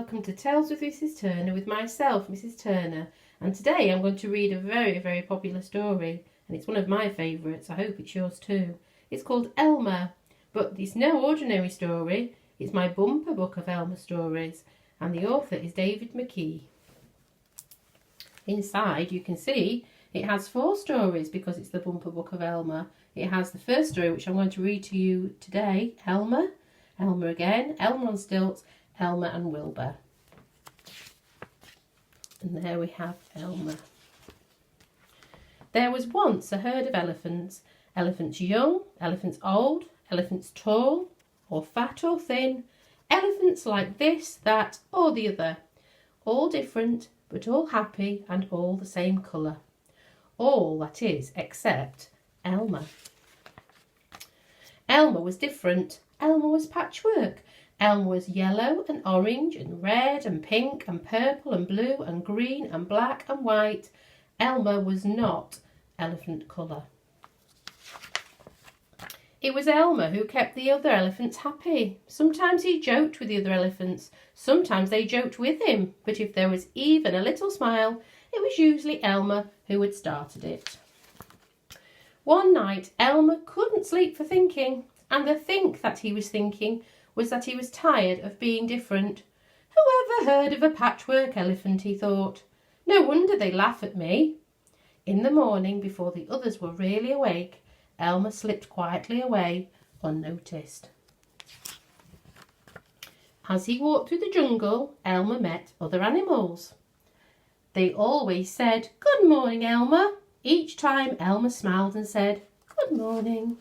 welcome to Tales with Mrs. Turner with myself, Mrs. Turner. And today I'm going to read a very, very popular story, and it's one of my favourites. I hope it's yours too. It's called Elmer, but it's no ordinary story. It's my bumper book of Elmer stories, and the author is David McKee. Inside you can see it has 4 stories because it's the bumper book of Elmer. It has the first story, which I'm going to read to you today, Elmer, Elmer again, Elmer on stilts, Elmer and Wilbur. And there we have Elmer. There was once a herd of elephants. Elephants young, elephants old, elephants tall, or fat or thin. Elephants like this, that, or the other. All different, but all happy and all the same colour. All, that is, except Elmer. Elmer was different. Elmer was patchwork. Elmer was yellow and orange and red and pink and purple and blue and green and black and white. Elmer was not elephant colour. It was Elmer who kept the other elephants happy. Sometimes he joked with the other elephants. Sometimes they joked with him. But if there was even a little smile, it was usually Elmer who had started it. One night Elmer couldn't sleep for thinking, and the think that he was thinking was that he was tired of being different. Who ever heard of a patchwork elephant, he thought. No wonder they laugh at me. In the morning, before the others were really awake, Elmer slipped quietly away, unnoticed. As he walked through the jungle, Elmer met other animals. They always said, "Good morning, Elmer." Each time Elmer smiled and said, "Good morning."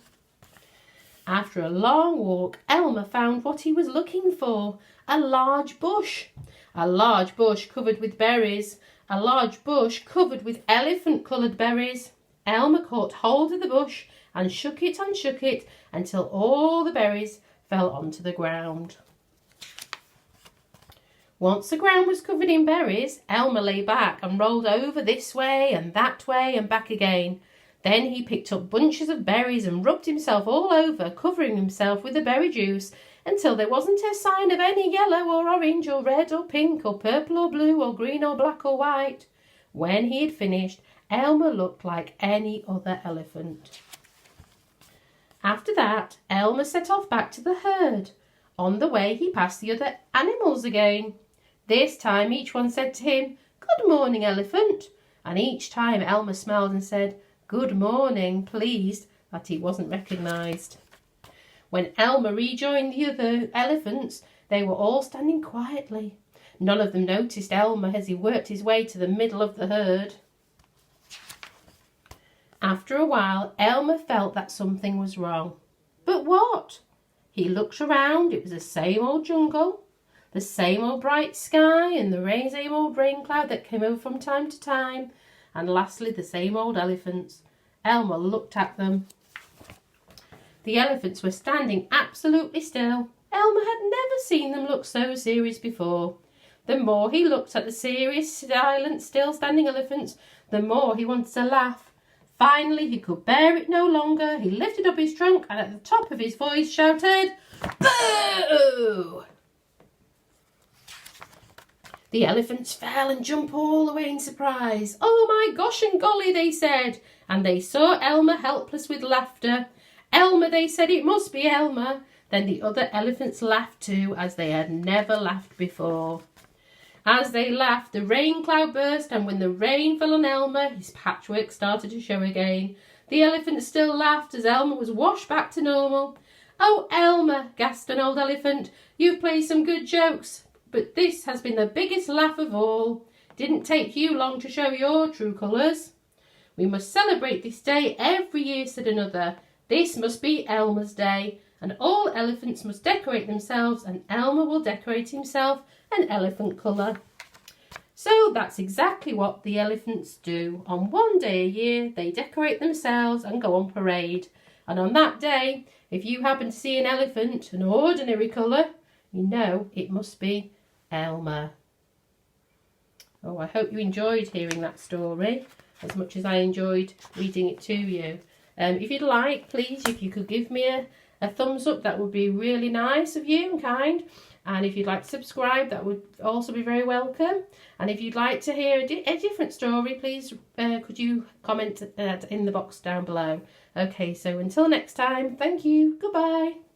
After a long walk, Elmer found what he was looking for, a large bush. A large bush covered with berries. A large bush covered with elephant-coloured berries. Elmer caught hold of the bush and shook it until all the berries fell onto the ground. Once the ground was covered in berries, Elmer lay back and rolled over this way and that way and back again. Then he picked up bunches of berries and rubbed himself all over, covering himself with the berry juice until there wasn't a sign of any yellow or orange or red or pink or purple or blue or green or black or white. When he had finished, Elmer looked like any other elephant. After that, Elmer set off back to the herd. On the way, he passed the other animals again. This time, each one said to him, "Good morning, elephant." And each time Elmer smiled and said, "Good morning," pleased that he wasn't recognised. When Elmer rejoined the other elephants, they were all standing quietly. None of them noticed Elmer as he worked his way to the middle of the herd. After a while, Elmer felt that something was wrong. But what? He looked around. It was the same old jungle, the same old bright sky, and the same old rain cloud that came over from time to time, and lastly the same old elephants. Elmer looked at them. The elephants were standing absolutely still. Elmer had never seen them look so serious before. The more he looked at the serious, silent, still standing elephants, the more he wanted to laugh. Finally, he could bear it no longer. He lifted up his trunk and at the top of his voice shouted, "Boo!" The elephants fell and jumped all the way in surprise. "Oh my gosh and golly," they said, and they saw Elmer helpless with laughter. "Elmer," they said, "it must be Elmer." Then the other elephants laughed too, as they had never laughed before. As they laughed, the rain cloud burst, and when the rain fell on Elmer, his patchwork started to show again. The elephants still laughed as Elmer was washed back to normal. "Oh, Elmer," gasped an old elephant, "you've played some good jokes, but this has been the biggest laugh of all. Didn't take you long to show your true colours." "We must celebrate this day every year," said another. "This must be Elmer's day, and all elephants must decorate themselves, and Elmer will decorate himself an elephant colour." So that's exactly what the elephants do. On one day a year, they decorate themselves and go on parade. And on that day, if you happen to see an elephant, an ordinary colour, you know it must be Elmer. Oh, I hope you enjoyed hearing that story as much as I enjoyed reading it to you. If you'd like, please, if you could give me a thumbs up, that would be really nice of you and kind. And if you'd like to subscribe, that would also be very welcome. And if you'd like to hear a different story, please could you comment in the box down below. Okay, so until next time, thank you, goodbye.